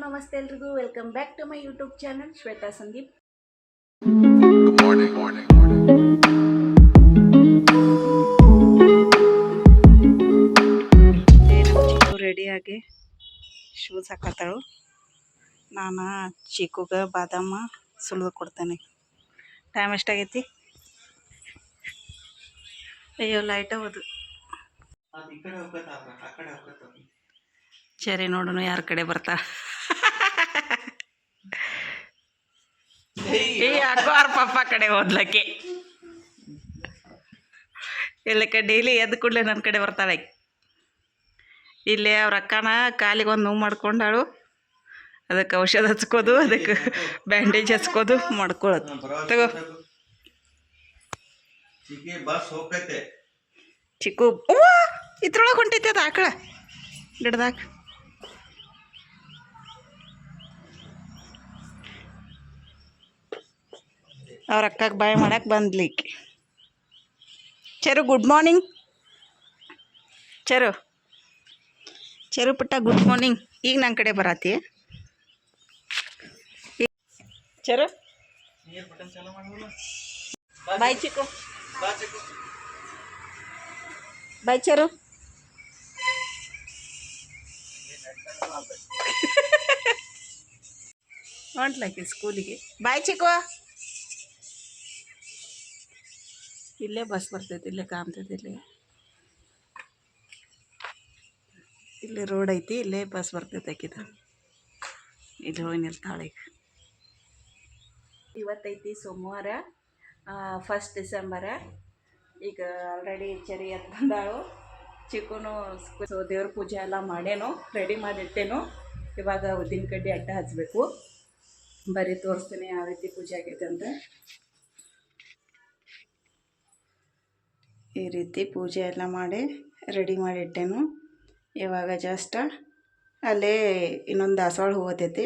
ನಮಸ್ತೆ ಎಲ್ರಿಗೂ welcome back to my YouTube channel Shweta Sandeep. ರೆಡಿಯಾಗಿ ಶೂಸ್ ಹಾಕತ್ತಾಳು. ನಾನು ಚಿಕ್ಕುಗೆ ಬಾದಾಮ ಸುಲಿದು ಕೊಡ್ತೇನೆ. ಟೈಮ್ ಎಷ್ಟಾಗೈತಿ? ಅಯ್ಯೋ ಲೈಟ್ ಹೌದು. ಸರಿ ನೋಡೋಣ ಯಾರ ಕಡೆ ಬರ್ತಾ. ಯಾಕೋ ಅವ್ರ ಪಪ್ಪ ಕಡೆ ಹೋದ್ಲಕ್ಕೆ. ಇಲ್ಲಕ್ಕೆ ಡೈಲಿ ಎದ್ದು ಕೂಡಲೇ ನನ್ನ ಕಡೆ ಬರ್ತಾಳೆ. ಇಲ್ಲೇ ಅವ್ರ ಅಕ್ಕನ ಕಾಲಿಗೆ ಒಂದು ನೋವು ಮಾಡ್ಕೊಂಡಾಳು. ಅದಕ್ಕೆ ಔಷಧ ಹಚ್ಕೋದು, ಅದಕ್ಕೆ ಬ್ಯಾಂಡೇಜ್ ಹಚ್ಕೋದು ಮಾಡ್ಕೊಳ್ಳೋದು. ತಗೋ ಚಿಕ್ಕು. ಇದ್ರೊಳಗೆ ಹೊಂಟೈತಿ ಅದು ಆಕಳ ಗಿಡದಾಗ. ಅವ್ರ ಅಕ್ಕಗೆ ಬಾಯ್ ಮಾಡಕ್ಕೆ ಬಂದ್ಲಿಕ್ಕೆ. ಚರು ಗುಡ್ ಮಾರ್ನಿಂಗ್. ಚರು ಚರು ಪುಟ್ಟ ಗುಡ್ ಮಾರ್ನಿಂಗ್. ಈಗ ನನ್ನ ಕಡೆ ಬರತ್ತಿ ಚರು. ಬಾಯ್ ಚಿಕ್ಕು. ಬಾಯ್ ಚರು. ಹೊಂಟ್ಲಾಕಿ ಸ್ಕೂಲಿಗೆ. ಬಾಯ್ ಚಿಕ್ಕು. ಇಲ್ಲೇ ಬಸ್ ಬರ್ತೈತಿ, ಇಲ್ಲೇ ಕಾಣ್ತೈತಿ. ಇಲ್ಲೇ ರೋಡ್ ಐತಿ, ಇಲ್ಲೇ ಬಸ್ ಬರ್ತೈತೆ ಆಕಿದ. ಇಲ್ಲಿ ಹೋಗಿ ನಿಲ್ತಾಳೆ. ಇವತ್ತೈತಿ ಸೋಮವಾರ, 1 ಡಿಸೆಂಬರ. ಈಗ ಆಲ್ರೆಡಿ ಚರಿ ಎದ್ದು ಬಂದಾಳು. ಚಿಕ್ಕನು ದೇವ್ರ ಪೂಜೆ ಎಲ್ಲ ಮಾಡೇನು, ರೆಡಿ ಮಾಡಿಟ್ಟೇನು. ಇವಾಗ ಉದ್ದಿನ ಕಡ್ಡಿ ಅಡ್ಡ ಹಚ್ಚಬೇಕು. ಬರೀ ತೋರಿಸ್ತೀನಿ ಯಾವ ರೀತಿ ಪೂಜೆ ಆಗೈತೆ ಅಂತ. ಈ ರೀತಿ ಪೂಜೆ ಎಲ್ಲ ಮಾಡಿ ರೆಡಿ ಮಾಡಿಟ್ಟೇನು. ಇವಾಗ ಜಸ್ಟ್ ಅಲ್ಲೇ ಇನ್ನೊಂದು ದಾಸವಾಳ ಹೂವು ಹತ್ತೈತಿ,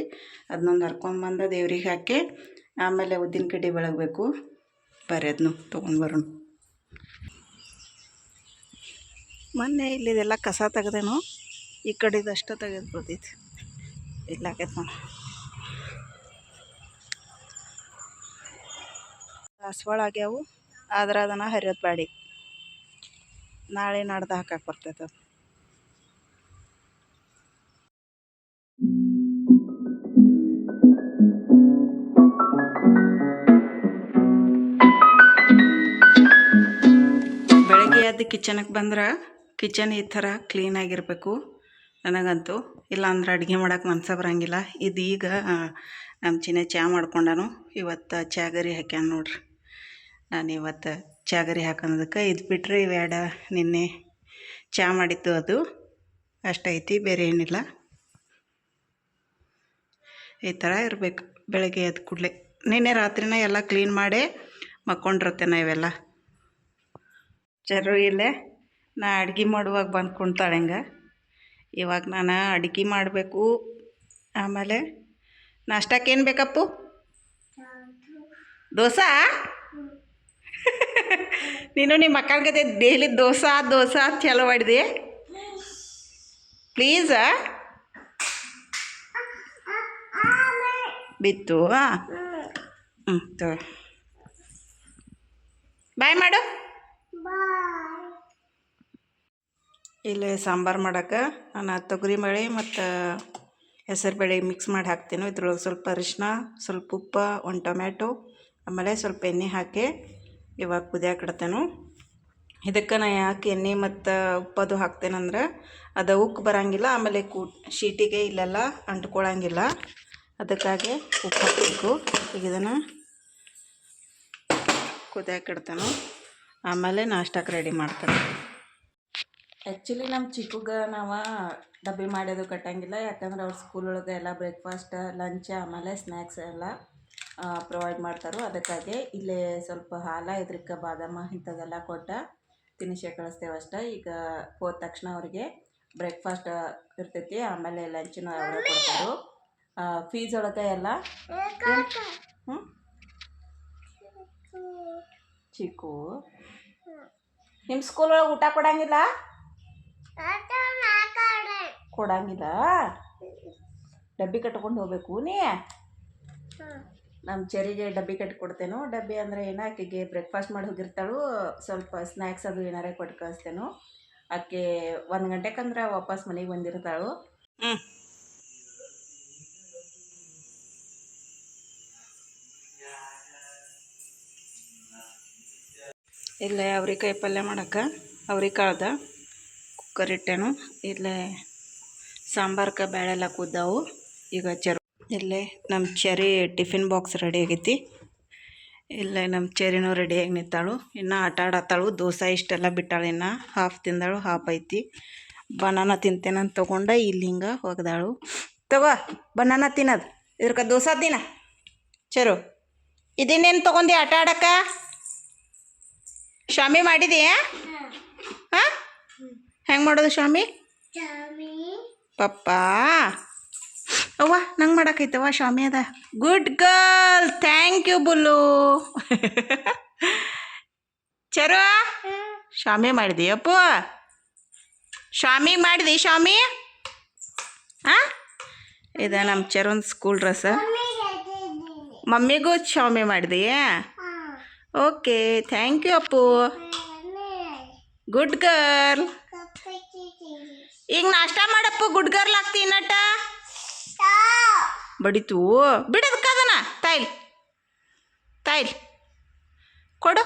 ಅದನ್ನೊಂದು ಹರ್ಕೊಂಡ್ಬಂದು ದೇವ್ರಿಗೆ ಹಾಕಿ ಆಮೇಲೆ ಉದ್ದಿನ ಕಡ್ಡಿ ಬೆಳಗಬೇಕು. ಬರೀ ಅದನ್ನು ತೊಗೊಂಡು ಬರೋಣ. ಮೊನ್ನೆ ಇಲ್ಲಿದೆಲ್ಲ ಕಸ ತೆಗ್ದೇನು, ಈ ಕಡೆದಷ್ಟು ತೆಗೆದು ಬರ್ತೈತಿ. ಇಲ್ಲ ಆಕೈತೆ ನೋಡಿ. ದಾಸವಾಳ ಆಗ್ಯಾವು, ಆದ್ರೆ ಅದನ್ನು ಹರಿಯೋದು ಬ್ಯಾಡಿ. ನಾಳೆ ನಾಡ್ದು ಹಾಕಕ್ಕೆ ಬರ್ತೈತೆ ಅದು. ಬೆಳಗ್ಗೆ ಎದ್ದು ಕಿಚನ್ಗೆ ಬಂದ್ರೆ ಕಿಚನ್ ಈ ಥರ ಕ್ಲೀನಾಗಿರಬೇಕು ನನಗಂತೂ. ಇಲ್ಲಾಂದ್ರೆ ಅಡುಗೆ ಮಾಡೋಕೆ ಮನಸ್ಸು ಬರೋಂಗಿಲ್ಲ. ಇದೀಗ ನಮ್ಮ ಚಿನ್ನ ಚಹಾ ಮಾಡ್ಕೊಂಡನು. ಇವತ್ತು ಚಾಗರಿ ಹಾಕ್ಯಾನ ನೋಡ್ರಿ. ನಾನು ಇವತ್ತು ಚಾಗರಿ ಹಾಕೋದಕ್ಕೆ ಇದು ಬಿಟ್ಟರೆ ಇವೆರಡು ನಿನ್ನೆ ಚಹಾ ಮಾಡಿದ್ದು ಅದು ಅಷ್ಟೈತಿ, ಬೇರೆ ಏನಿಲ್ಲ. ಈ ಥರ ಇರಬೇಕು ಬೆಳಗ್ಗೆ ಎದ್ದು ಕೂಡಲೇ. ನಿನ್ನೆ ರಾತ್ರಿನ ಎಲ್ಲ ಕ್ಲೀನ್ ಮಾಡಿ ಮಕ್ಕೊಂಡಿರ್ತೇನೆ ಇವೆಲ್ಲ. ಚರು ಇಲ್ಲೇ ನಾ ಅಡ್ಗೆ ಮಾಡುವಾಗ ಬಂದು ಕುಣ್ತಾಳೆ ಹಂಗೆ. ಇವಾಗ ನಾನು ಅಡ್ಗೆ ಮಾಡಬೇಕು. ಆಮೇಲೆ ನಾಷ್ಟಕ್ಕೆ ಏನು ಬೇಕಪ್ಪು? ದೋಸೆ. ನೀನು ನಿಮ್ಮ ಮಕ್ಕಳಿಗೆ ಡೈಲಿ ದೋಸೆ ಚಲೋ ಮಾಡಿದೆ. ಪ್ಲೀಸ ಬಿತ್ತು. ತಗೋ ಬಾಯ್ ಮಾಡು. ಇಲ್ಲಿ ಸಾಂಬಾರು ಮಾಡೋಕೆ ನಾನು ತೊಗರಿ ಬೇಳೆ ಮತ್ತು ಹೆಸರು ಬೇಳೆ ಮಿಕ್ಸ್ ಮಾಡಿ ಹಾಕ್ತೀನಿ. ಇದ್ರೊಳಗೆ ಸ್ವಲ್ಪ ಅರಿಶಿನ, ಸ್ವಲ್ಪ ಉಪ್ಪು, ಒಂದು ಟೊಮ್ಯಾಟೊ, ಆಮೇಲೆ ಸ್ವಲ್ಪ ಎಣ್ಣೆ ಹಾಕಿ ಇವಾಗ ಕುದಿಯಾಕೆ ಇಡ್ತೇನೆ. ಇದಕ್ಕೆ ನಾ ಯಾಕೆ ಎಣ್ಣೆ ಮತ್ತು ಉಪ್ಪದು ಹಾಕ್ತೇನೆಂದ್ರೆ ಅದು ಉಕ್ಕು ಬರೋಂಗಿಲ್ಲ, ಆಮೇಲೆ ಶೀಟಿಗೆ ಇಲ್ಲೆಲ್ಲ ಅಂಟ್ಕೊಳ್ಳೋಂಗಿಲ್ಲ. ಅದಕ್ಕಾಗಿ ಉಪ್ಪು ಹಾಕಬೇಕು. ಈಗ ಇದನ್ನು ಕುದಿಯಾಕೆ ಇಡ್ತೇನೆ, ಆಮೇಲೆ ನಾಷ್ಟಕ್ಕೆ ರೆಡಿ ಮಾಡ್ತೇನೆ. ಆ್ಯಕ್ಚುಲಿ ನಮ್ಮ ಚಿಕ್ಕಗೆ ನಾವು ಡಬ್ಬಿ ಮಾಡೋದು ಕಟ್ಟಂಗಿಲ್ಲ, ಯಾಕಂದ್ರೆ ಅವ್ರ ಸ್ಕೂಲ್ ಒಳಗೆ ಎಲ್ಲ ಬ್ರೇಕ್ಫಾಸ್ಟ್, ಲಂಚ್, ಆಮೇಲೆ ಸ್ನ್ಯಾಕ್ಸ್ ಎಲ್ಲ ಪ್ರೊವೈಡ್ ಮಾಡ್ತಾರೆ. ಅದಕ್ಕಾಗಿ ಇಲ್ಲೇ ಸ್ವಲ್ಪ ಹಾಲ, ಇದ್ರಕ್ಕೆ ಬಾದಾಮ ಇಂಥದ್ದೆಲ್ಲ ಕೊಟ್ಟು ತಿನ್ನಿಸಿ ಕಳಿಸ್ತೇವೆ ಅಷ್ಟೇ. ಈಗ ಹೋದ ತಕ್ಷಣ ಅವರಿಗೆ ಬ್ರೇಕ್ಫಾಸ್ಟ್ ಇರ್ತೈತಿ, ಆಮೇಲೆ ಲಂಚನ್ನು ಅವರೇ ಕೊಡ್ತಾರೆ. ಫೀಸ್ ಒಳಗೆ ಎಲ್ಲ ಚಿಕ್ಕು ನಿಮ್ಮ ಸ್ಕೂಲ್ ಒಳಗೆ ಊಟ ಕೊಡಂಗಿಲ್ಲ. ಡಬ್ಬಿ ಕಟ್ಕೊಂಡು ಹೋಗ್ಬೇಕು ನೀ. ನಮ್ಮ ಚೆರಿಗೆ ಡಬ್ಬಿ ಕಟ್ಟಿ ಕೊಡ್ತೇನೋ. ಡಬ್ಬಿ ಅಂದರೆ ಏನು, ಆಕೆಗೆ ಬ್ರೇಕ್ಫಾಸ್ಟ್ ಮಾಡಿ ಹೋಗಿರ್ತಾಳು, ಸ್ವಲ್ಪ ಸ್ನ್ಯಾಕ್ಸ್ ಅದು ಏನಾರೇ ಕೊಟ್ಟು ಕಳಿಸ್ತೇನೋ. ಆಕೆ 1 ಗಂಟೆಕಂದ್ರೆ ವಾಪಸ್ ಮನೆಗೆ ಬಂದಿರ್ತಾಳು. ಇಲ್ಲೇ ಅವ್ರಿಕಾಯಿ ಪಲ್ಯ ಮಾಡೋಕೆ ಅವ್ರಿಕಾಳ್ದ ಕುಕ್ಕರ್ ಇಟ್ಟೇನು. ಇಲ್ಲೇ ಸಾಂಬಾರ್ಗೆ ಬೇಳೆಲ್ಲ ಕುದ್ದಾವು. ಈಗ ಇಲ್ಲೇ ನಮ್ಮ ಚೆರಿ ಟಿಫಿನ್ ಬಾಕ್ಸ್ ರೆಡಿ ಆಗೈತಿ. ಇಲ್ಲೇ ನಮ್ಮ ಚೆರಿನೂ ರೆಡಿಯಾಗಿ ನಿಂತಾಳು. ಇನ್ನು ಆಟ ಆಡತ್ತಾಳು. ದೋಸೆ ಇಷ್ಟೆಲ್ಲ ಬಿಟ್ಟಾಳು. ಇನ್ನು ಹಾಫ್ ತಿಂದಾಳು, ಹಾಫ್ ಐತಿ. ಬನಾನ ತಿಂತೇನಂತ ತೊಗೊಂಡೆ ಇಲ್ಲಿ ಹಿಂಗೆ ಒಗ್ದಾಳು. ತಗೋ ಬನಾನ ತಿನ್ನೋದು, ಇದ್ರಕ ದೋಸೆ ತಿನ್ನ. ಚರು ಇದನ್ನೇನು ತೊಗೊಂಡು ಆಟ ಆಡಕ್ಕೆ? ಶಾಮಿ ಮಾಡಿದೆಯಾ? ಹಾಂ, ಹೆಂಗೆ ಮಾಡೋದು ಶಾಮಿ? ಪಪ್ಪ ಅವ್ವ ನಂಗೆ ಮಾಡಕ್ಕೈತವ ಶಾಮಿ ಅದ. Good girl, thank you Bullu. Charu ಶಾಮಿ ಮಾಡಿದೆಯಪ್ಪ? ಶಾಮಿ ಮಾಡಿದಿ ಶಾಮಿ? ಹಾಂ, ಇದು ನಮ್ಮ ಚರುನ್ ಸ್ಕೂಲ್ ಡ್ರೆಸ್. ಮಮ್ಮಿಗೂ ಶಾಮಿ ಮಾಡಿದೆಯಾ? Okay, thank you Appu. Good girl. ಈಗ ನಾಷ್ಟ ಮಾಡಪ್ಪು, ಗುಡ್ ಗರ್ಲ್ ಆಗ್ತೀನಿ ನಟ. ಬಡಿತು ಬಿಡೋದಕ್ಕದನ ತಾಯಿಲ್ ತಾಯಿಲ್ ಕೊಡು.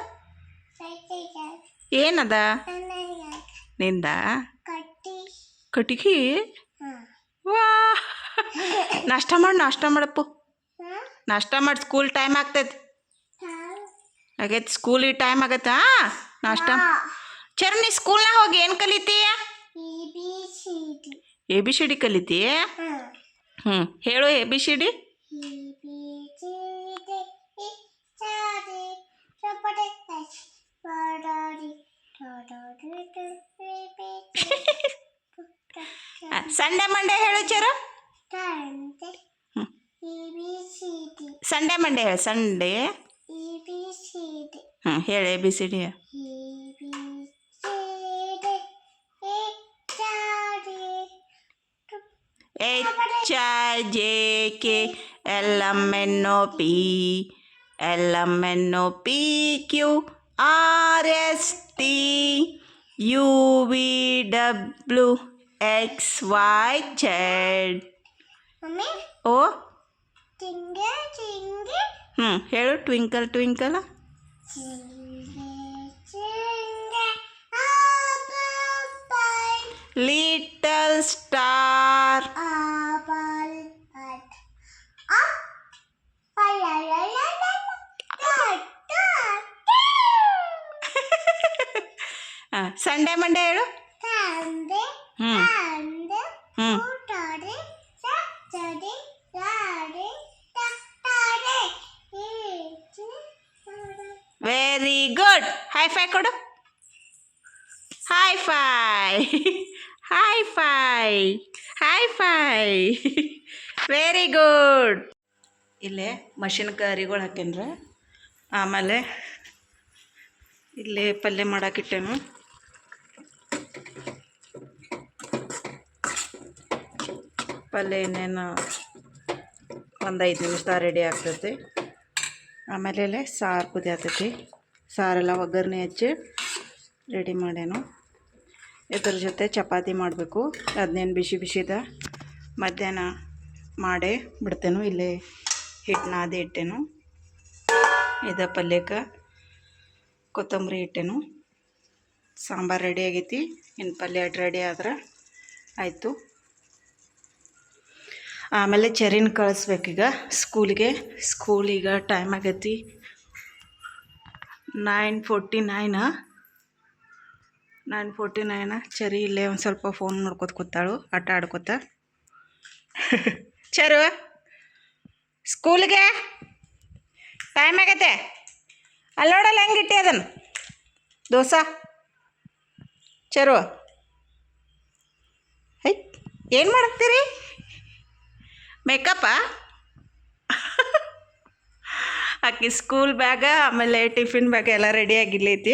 ಏನದ ನಿಂದ ಕಟಿಗಿ? ವಾ, ನಾಷ್ಟ ಮಾಡಪ್ಪು, ನಾಷ್ಟ ಮಾಡಿ. ಸ್ಕೂಲ್ ಟೈಮ್ ಆಗ್ತೈತಿ. ಆಗೈತಿ ಸ್ಕೂಲಿಗೆ ಟೈಮ್ ಆಗತ್ತಾ? ನಾಷ್ಟ ಚರ್, ನೀ ಸ್ಕೂಲ್ನಾಗ ಹೋಗಿ ಏನು ಕಲಿತೀಯ? ABCD ಕಲಿತೀಯ? ಹೇಳು ABCD. ಸಂಡೇ ಮಂಡೇ ಹೇಳು ಚರು. ಸಂಡೇ ಮಂಡೇ ಹೇಳು. ಸಂಡೇ ಹೇಳು ABCD. HIJK LMNOP QRST UVWXYZ. ಓ ಹೇಳು twinkle twinkle. Little star. Sunday Monday ಹೇಳು. Very good. ಹೈ ಫೈ ಕೊಡು. High five high five high five. Very good. ಇಲ್ಲೇ ಮಷಿನ್ಗೆ ಅರಿಗಳು ಹಾಕೇನ್ರ. ಆಮೇಲೆ ಇಲ್ಲೇ ಪಲ್ಯ ಮಾಡಾಕಿಟ್ಟೇನು. ಪಲ್ಯ ಇನ್ನೇನು ಒಂದು 5 ನಿಮಿಷದಾಗ ರೆಡಿ ಆಗ್ತೈತಿ. ಆಮೇಲೆ ಇಲ್ಲೇ ಸಾರು ಕುದಿಯತೈತಿ. ಸಾರೆಲ್ಲ ಒಗ್ಗರಣೆ ಹಚ್ಚಿ ರೆಡಿ ಮಾಡೇನು. ಇದ್ರ ಜೊತೆ ಚಪಾತಿ ಮಾಡಬೇಕು. ಅದನ್ನೇನು ಬಿಸಿದ ಮಧ್ಯಾಹ್ನ ಮಾಡೇ ಬಿಡ್ತೇನು. ಇಲ್ಲೇ ಹಿಟ್ಟು ನಾದಿ ಇಟ್ಟೇನು. ಇದು ಪಲ್ಯಕ್ಕೆ ಕೊತ್ತಂಬರಿ ಇಟ್ಟೇನು. ಸಾಂಬಾರು ರೆಡಿ ಆಗೈತಿ. ಇನ್ನು ಪಲ್ಯ ರೆಡಿ ಆದ್ರೆ ಆಯಿತು. ಆಮೇಲೆ ಚೆರಿನ ಕಳಿಸ್ಬೇಕೀಗ ಸ್ಕೂಲಿಗೆ. ಸ್ಕೂಲಿಗೆ ಟೈಮ್ ಆಗೈತಿ 9:49. ಚೆರಿ ಇಲ್ಲೇ ಒಂದು ಸ್ವಲ್ಪ ಫೋನ್ ನೋಡ್ಕೊತ ಕೂತಾಳು, ಆಟ ಆಡ್ಕೊತ. ಚರು ಸ್ಕೂಲಿಗೆ ಟೈಮ್ ಆಗೈತೆ. ಅಲ್ಲಿ ನೋಡಲ್ಲ ಹೆಂಗಿಟ್ಟಿ ಅದನ್ನು ದೋಸೆ. ಚರು ಹೈ ಏನು ಮಾಡ್ತೀರಿ? ಮೇಕಪ್ಪ ಆಕಿ ಸ್ಕೂಲ್ ಬ್ಯಾಗ ಆಮೇಲೆ ಟಿಫಿನ್ ಬ್ಯಾಗ ಎಲ್ಲ ರೆಡಿಯಾಗಿಲ್ಲೈತಿ.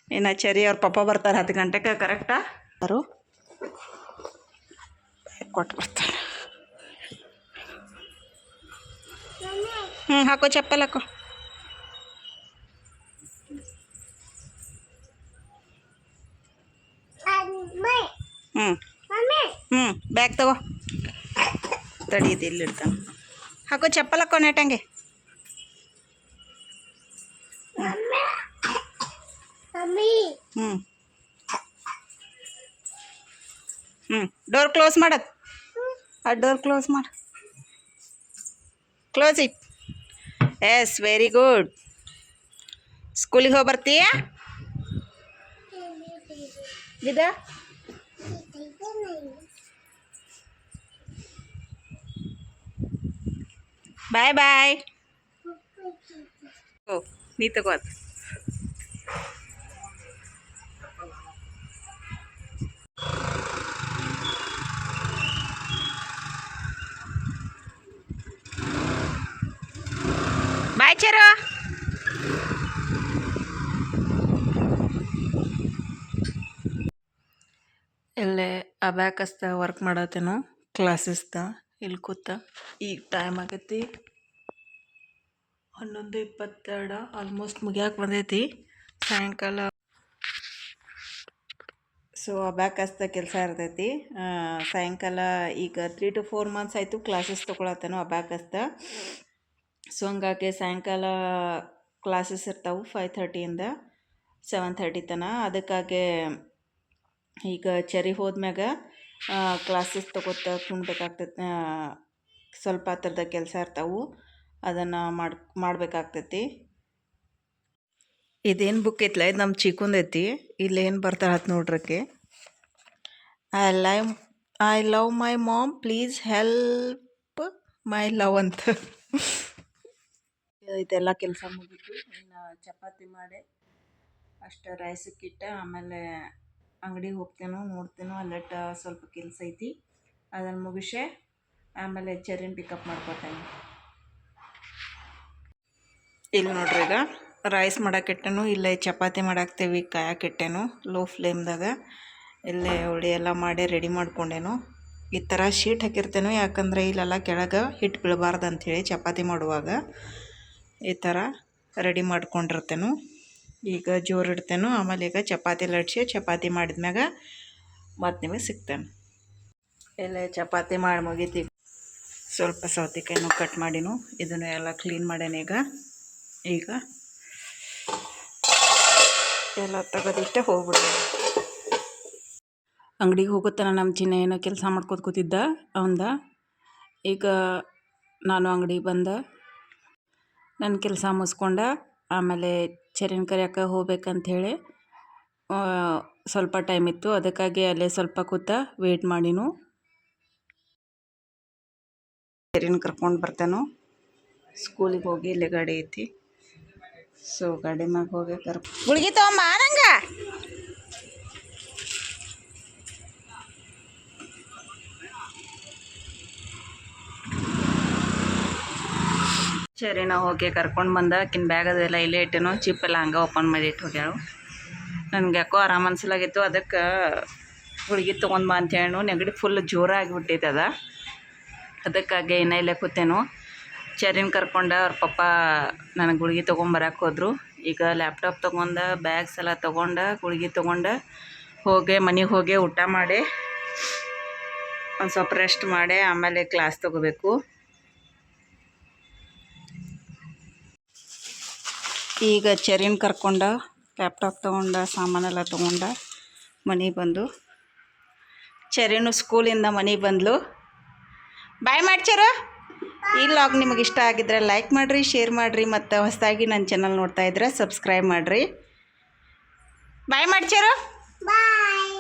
ಇನ್ನು ಚೆರಿ ಅವ್ರ ಪಪ್ಪ ಬರ್ತಾರೆ 10 ಗಂಟೆಗೆ ಕರೆಕ್ಟಾ. ಕೊಟ್ಟು ಬರ್ತಾನೆ. ಹಾಕೋ ಚಪ್ಪಲ್ ಹಾಕೋ. ಬ್ಯಾಗ್ ತಗೋ. ತಡೀದು ಇಲ್ಲಿರ್ತಾನೆ. ಹಾಕೋ ಚಪ್ಪಲ್ ಹಾಕೋ ನೆಟ್ಟಂಗೆ. ಡೋರ್ ಕ್ಲೋಸ್ ಮಾಡತ್. ಆ ಡೋರ್ ಕ್ಲೋಸ್ ಮಾಡು. Close it. Yes, very good. ಸ್ಕೂಲಿಗೆ ಹೋಗಿ ಬರ್ತೀಯಾ? ಇದ ಬಾಯ್ ಬಾಯ್. ಓ, ನೀ ತಗೋ. ಬಾಯ್ ಚರೋ. ಇಲ್ಲೇ ಅಬ್ಯಾಕಸ್ದ ವರ್ಕ್ ಮಾಡತ್ತೇನೋ ಕ್ಲಾಸಸ್ದ. ಇಲ್ಲಿ ಕೂತ ಈಗ ಟೈಮ್ ಆಗೈತಿ 11:22. ಆಲ್ಮೋಸ್ಟ್ ಮುಗಿಯಾಕೆ ಬಂದೈತಿ ಸಾಯಂಕಾಲ. ಸೊ ಅಬ್ಯಾಕಸ್ದ ಕೆಲಸ ಇರ್ತೈತಿ ಸಾಯಂಕಾಲ. ಈಗ 3 to 4 months ಆಯಿತು ಕ್ಲಾಸಸ್ ತೊಗೊಳತ್ತೇನೋ ಅಬ್ಯಾಕಸ್ದ. ಸೊ ಹಂಗಾಗಿ ಸಾಯಂಕಾಲ ಕ್ಲಾಸಸ್ ಇರ್ತಾವೆ 5:30 7:30 ತನಕ. ಅದಕ್ಕಾಗಿ ಈಗ ಚರಿ ಹೋದ್ಮ್ಯಾಗ ಕ್ಲಾಸಸ್ ತೊಗೋತ ಕುಣ್ಬೇಕಾಗ್ತೈತಿ. ಸ್ವಲ್ಪ ಹತ್ರದ ಕೆಲಸ ಇರ್ತಾವೆ, ಅದನ್ನು ಮಾಡಬೇಕಾಗ್ತೈತಿ. ಇದೇನು ಬುಕ್ ಐತ್ಲ, ಇದು ನಮ್ಮ ಚಿಕ್ಕುಂದೈತಿ. ಇಲ್ಲಿ ಏನು ಬರ್ತಾರತ್ ನೋಡ್ರಕ್ಕೆ. I love my mom, please help my love ಅಂತ. ಇದೆಲ್ಲ ಕೆಲಸ ಮುಗಿತು. ಇನ್ನು ಚಪಾತಿ ಮಾಡಿ ಅಷ್ಟು ರೈಸಕ್ಕಿಟ್ಟ ಆಮೇಲೆ ಅಂಗಡಿಗೆ ಹೋಗ್ತೇನೋ ನೋಡ್ತೇನೋ. ಅಲ್ಲಟ ಸ್ವಲ್ಪ ಕೆಲಸ ಐತಿ, ಅದನ್ನು ಮುಗಿಸೆ ಆಮೇಲೆ ಚರಿನ ಪಿಕಪ್ ಮಾಡ್ಕೊತೇನೆ. ಇಲ್ಲಿ ನೋಡ್ರಿ, ಈಗ ರೈಸ್ ಮಾಡಾಕಿಟ್ಟೆನು. ಇಲ್ಲೇ ಚಪಾತಿ ಮಾಡಾಕ್ತೇವೆ, ಕಾಯಾಕಿಟ್ಟೆನು ಲೋ ಫ್ಲೇಮ್ದಾಗ. ಇಲ್ಲೇ ಹುಳಿ ಎಲ್ಲ ಮಾಡಿ ರೆಡಿ ಮಾಡ್ಕೊಂಡೇನು. ಈ ಥರ ಶೀಟ್ ಹಾಕಿರ್ತೇನು, ಯಾಕಂದರೆ ಇಲ್ಲೆಲ್ಲ ಕೆಳಗೆ ಹಿಟ್ಟು ಬೀಳಬಾರ್ದು ಅಂಥೇಳಿ ಚಪಾತಿ ಮಾಡುವಾಗ ಈ ಥರ ರೆಡಿ ಮಾಡ್ಕೊಂಡಿರ್ತೇನು. ಈಗ ಜೋರು ಇಡ್ತೇನು. ಆಮೇಲೆ ಈಗ ಚಪಾತಿ ಲಟ್ಸಿ ಚಪಾತಿ ಮಾಡಿದ್ಮ್ಯಾಗ ಮತ್ತು ನಿಮಗೆ ಸಿಗ್ತೇನೆ. ಎಲ್ಲ ಚಪಾತಿ ಮಾಡಿ ಮುಗಿತೀವಿ. ಸ್ವಲ್ಪ ಸೌತೆಕಾಯಿನೂ ಕಟ್ ಮಾಡಿನು. ಇದನ್ನು ಎಲ್ಲ ಕ್ಲೀನ್ ಮಾಡೇನೆ. ಈಗ ಎಲ್ಲ ತೆಗೆದಿಟ್ಟೆ ಹೋಗ್ಬಿಡ್ತೀನಿ. ಅಂಗಡಿಗೆ ಹೋಗುತ್ತಾನ ನಮ್ಮ ಚಿನ್ನ ಏನೋ ಕೆಲಸ ಮಾಡ್ಕೋತ ಕೂತಿದ್ದ ಅವಂದ. ಈಗ ನಾನು ಅಂಗಡಿಗೆ ಬಂದೆ, ನನ್ನ ಕೆಲಸ ಮುಗಿಸ್ಕೊಂಡ ಆಮೇಲೆ ಚರಿನ ಕರಿಯಕ್ಕೆ ಹೋಗ್ಬೇಕಂಥೇಳಿ ಸ್ವಲ್ಪ ಟೈಮ್ ಇತ್ತು. ಅದಕ್ಕಾಗಿ ಅಲ್ಲೇ ಸ್ವಲ್ಪ ಕೂತ ವೇಟ್ ಮಾಡಿನು. ಚರಿನ ಕರ್ಕೊಂಡು ಬರ್ತೇನೋ. ಸ್ಕೂಲಿಗೆ ಹೋಗಿ ಇಲ್ಲೇ ಗಾಡಿ ಐತಿ. ಸೊ ಗಾಡಿ ಮ್ಯಾಗ ಹೋಗಿ ಗುಳಿಗೆ ತಗೊಂಬ ನಂಗ. ಸರಿ, ನಾವು ಹೋಗಿ ಕರ್ಕೊಂಡು ಬಂದ. ಆಕಿನ ಬ್ಯಾಗ್ ಅದೆಲ್ಲ ಇಲ್ಲೇ ಇಟ್ಟೇನೋ. ಚಿಪ್ಪೆಲ್ಲ ಹಂಗೆ ಓಪನ್ ಮಾಡಿ ಇಟ್ಟು ಹೋಗ್ಯಾಳು. ನನಗೆ ಯಾಕೋ ಆರಾಮ ಅನ್ಸಲಾಗಿತ್ತು. ಅದಕ್ಕೆ ಗುಳಿಗೆ ತೊಗೊಂಡು ಬಾ ಅಂತ ಹೇಳು. ನೆಗಡಿ ಫುಲ್ ಜೋರಾಗಿಬಿಟ್ಟೈತೆ ಅದ. ಅದಕ್ಕಾಗಿ ಇನ್ನೂ ಇಲ್ಲೇ ಕೂತೇನು. ಚರಿನ ಕರ್ಕೊಂಡು ಅವ್ರ ಪಪ್ಪ ನನಗೆ ಗುಳಿಗೆ ತೊಗೊಂಬರಕ್ಕೆ ಹೋದರು. ಈಗ ಲ್ಯಾಪ್ಟಾಪ್ ತೊಗೊಂಡು ಬ್ಯಾಗ್ಸ್ ಎಲ್ಲ ತೊಗೊಂಡು ಗುಳಿಗೆ ತೊಗೊಂಡು ಹೋಗಿ ಮನೆಗೆ ಹೋಗಿ ಊಟ ಮಾಡಿ ಒಂದು ಸ್ವಲ್ಪ ರೆಸ್ಟ್ ಮಾಡಿ ಆಮೇಲೆ ಕ್ಲಾಸ್ ತೊಗೋಬೇಕು. ಈಗ ಚರಿನ ಕರ್ಕೊಂಡು ಲ್ಯಾಪ್ಟಾಪ್ ತೊಗೊಂಡು ಸಾಮಾನೆಲ್ಲ ತೊಗೊಂಡು ಮನೆಗೆ ಬಂದು, ಚರಿನು ಸ್ಕೂಲಿಂದ ಮನೆಗೆ ಬಂದಳು. ಬಾಯ್ ಮಾಡ್ಚಾರು. ಈ ವ್ಲಾಗ್ ನಿಮಗೆ ಇಷ್ಟ ಆಗಿದ್ರೆ ಲೈಕ್ ಮಾಡಿರಿ, ಶೇರ್ ಮಾಡಿರಿ, ಮತ್ತು ಹೊಸದಾಗಿ ನನ್ನ ಚಾನಲ್ ನೋಡ್ತಾ ಇದ್ರೆ ಸಬ್ಸ್ಕ್ರೈಬ್ ಮಾಡಿರಿ. ಬಾಯ್ ಮಾಡ್ಚಾರು. ಬಾಯ್.